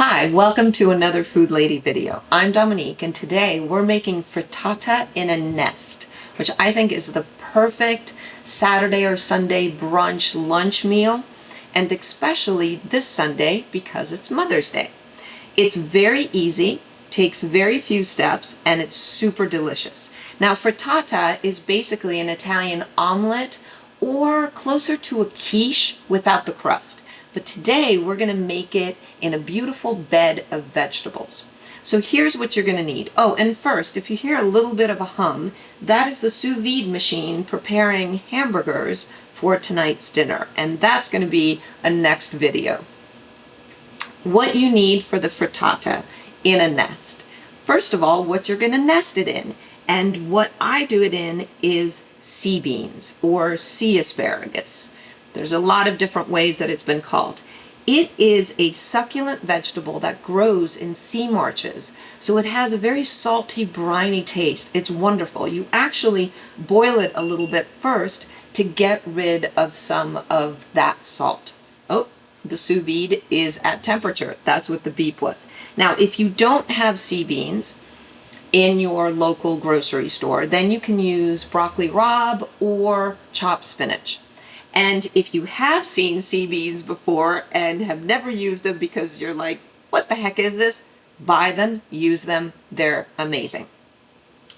Hi, welcome to another Food Lady video. I'm Dominique, and today we're making frittata in a nest, which I think is the perfect Saturday or Sunday brunch lunch meal, and especially this Sunday because it's Mother's Day. It's very easy, takes very few steps, and it's super delicious. Now, frittata is basically an Italian omelet or closer to a quiche without the crust. But today we're going to make it in a beautiful bed of vegetables. So here's what you're going to need. Oh, and first, if you hear a little bit of a hum, that is the sous vide machine preparing hamburgers for tonight's dinner. And that's going to be a next video. What you need for the frittata in a nest. First of all, what you're going to nest it in. And what I do it in is sea beans or sea asparagus. There's a lot of different ways that it's been called. It is a succulent vegetable that grows in sea marshes, so it has a very salty, briny taste. It's wonderful. You actually boil it a little bit first to get rid of some of that salt. Oh, the sous vide is at temperature. That's what the beep was. Now, if you don't have sea beans in your local grocery store, then you can use broccoli rabe or chopped spinach. And if you have seen sea beans before and have never used them because you're like, what the heck is this? Buy them, use them, they're amazing.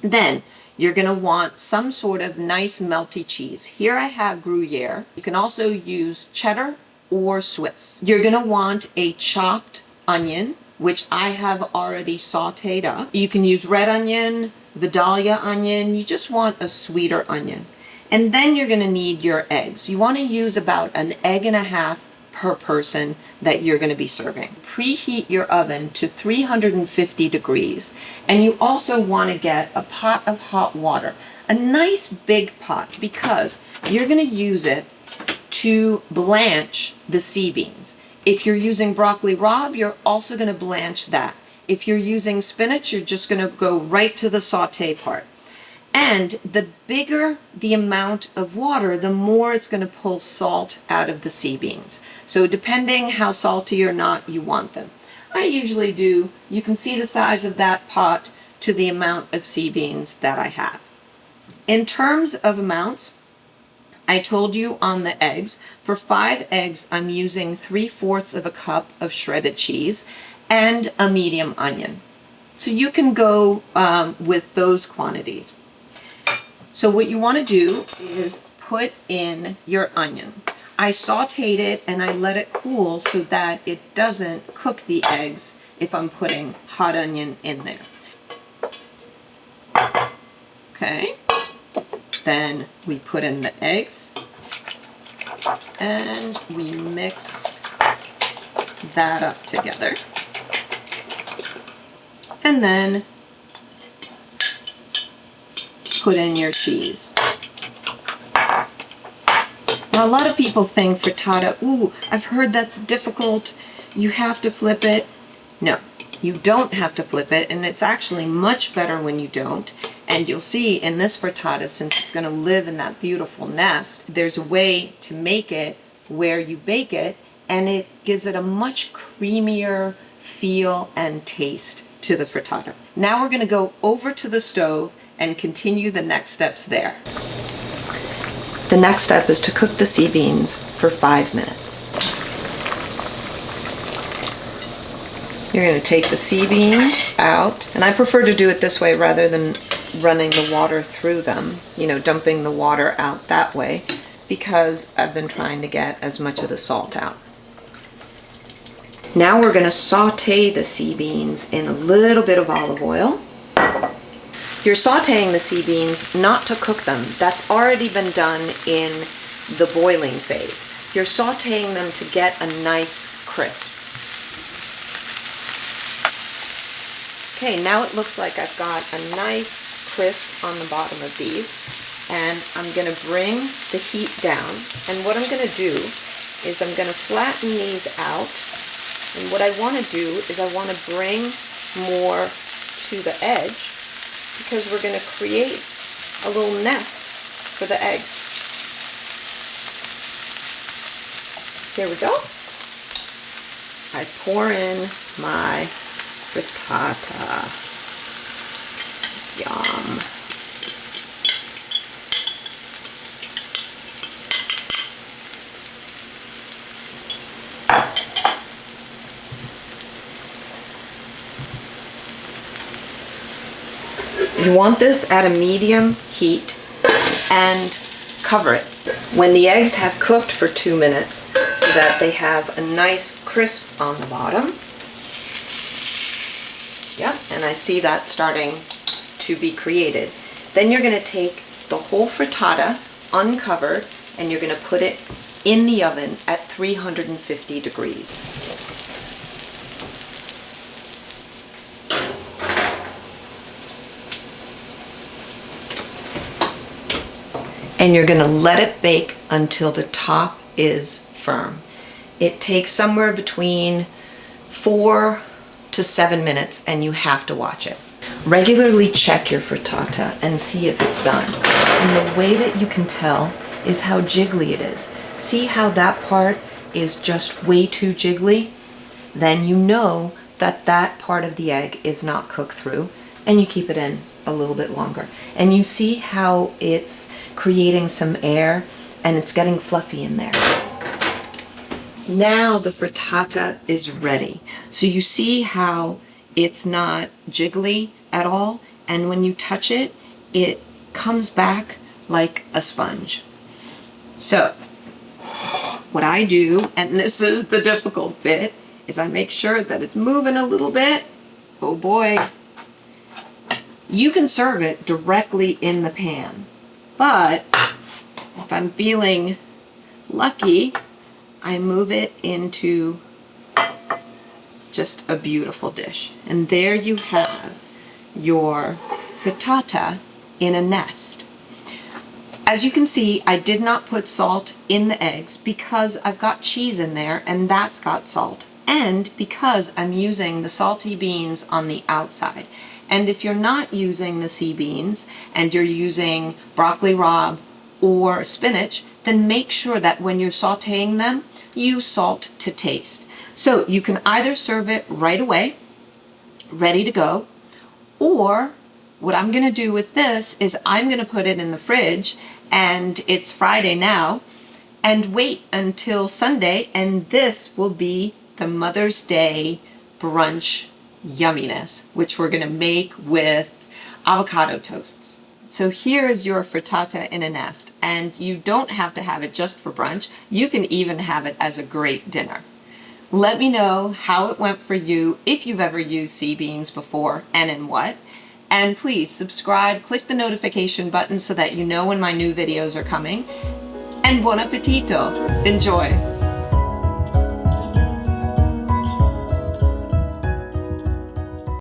Then you're going to want some sort of nice melty cheese. Here I have Gruyere. You can also use cheddar or Swiss. You're going to want a chopped onion, which I have already sauteed up. You can use red onion, Vidalia onion. You just want a sweeter onion. And then you're going to need your eggs. You want to use about an egg and a half per person that you're going to be serving. Preheat your oven to 350 degrees. And you also want to get a pot of hot water, a nice big pot, because you're going to use it to blanch the sea beans. If you're using broccoli rabe, you're also going to blanch that. If you're using spinach, you're just going to go right to the saute part. And the bigger the amount of water, the more it's going to pull salt out of the sea beans. So depending how salty or not you want them. I usually do, you can see the size of that pot to the amount of sea beans that I have. In terms of amounts, I told you on the eggs, for 5 eggs, I'm using 3/4 of a cup of shredded cheese and a medium onion. So you can go with those quantities. So what you want to do is put in your onion. I sauteed it and I let it cool so that it doesn't cook the eggs if I'm putting hot onion in there. Okay. Then we put in the eggs and we mix that up together. And then put in your cheese. Now, a lot of people think frittata, ooh, I've heard that's difficult. You have to flip it. No, you don't have to flip it, and it's actually much better when you don't. And you'll see in this frittata, since it's going to live in that beautiful nest, there's a way to make it where you bake it, and it gives it a much creamier feel and taste to the frittata. Now we're going to go over to the stove and continue the next steps there. The next step is to cook the sea beans for 5 minutes. You're going to take the sea beans out, and I prefer to do it this way rather than running the water through them, dumping the water out that way, because I've been trying to get as much of the salt out. Now we're going to saute the sea beans in a little bit of olive oil. You're sauteing the sea beans not to cook them. That's already been done in the boiling phase. You're sauteing them to get a nice crisp. Okay, now it looks like I've got a nice crisp on the bottom of these, and I'm going to bring the heat down. And what I'm going to do is I'm going to flatten these out. And what I want to do is I want to bring more to the edge, because we're going to create a little nest for the eggs. Here we go. I pour in my frittata. Yum. You want this at a medium heat and cover it. When the eggs have cooked for 2 minutes so that they have a nice crisp on the bottom. Yep, and I see that starting to be created. Then you're going to take the whole frittata uncovered and you're going to put it in the oven at 350 degrees. And you're going to let it bake until the top is firm. It takes somewhere between 4 to 7 minutes and you have to watch it. Regularly check your frittata and see if it's done. And the way that you can tell is how jiggly it is. See how that part is just way too jiggly? Then you know that that part of the egg is not cooked through and you keep it in a little bit longer. And you see how it's creating some air and it's getting fluffy in there. Now the frittata is ready. So you see how it's not jiggly at all, and when you touch it, it comes back like a sponge. So what I do, and this is the difficult bit, is I make sure that it's moving a little bit. Oh boy. You can serve it directly in the pan, but if I'm feeling lucky, I move it into just a beautiful dish. And there you have your frittata in a nest. As you can see, I did not put salt in the eggs because I've got cheese in there and that's got salt, and because I'm using the salty beans on the outside. And if you're not using the sea beans and you're using broccoli rabe or spinach, then make sure that when you're sauteing them, you salt to taste. So you can either serve it right away, ready to go, or what I'm going to do with this is I'm going to put it in the fridge, and it's Friday now, and wait until Sunday, and this will be the Mother's Day brunch yumminess, which we're going to make with avocado toasts. So here is your frittata in a nest, and you don't have to have it just for brunch. You can even have it as a great dinner. Let me know how it went for you, if you've ever used sea beans before and in what. And please subscribe, click the notification button so that you know when my new videos are coming. And buon appetito! Enjoy!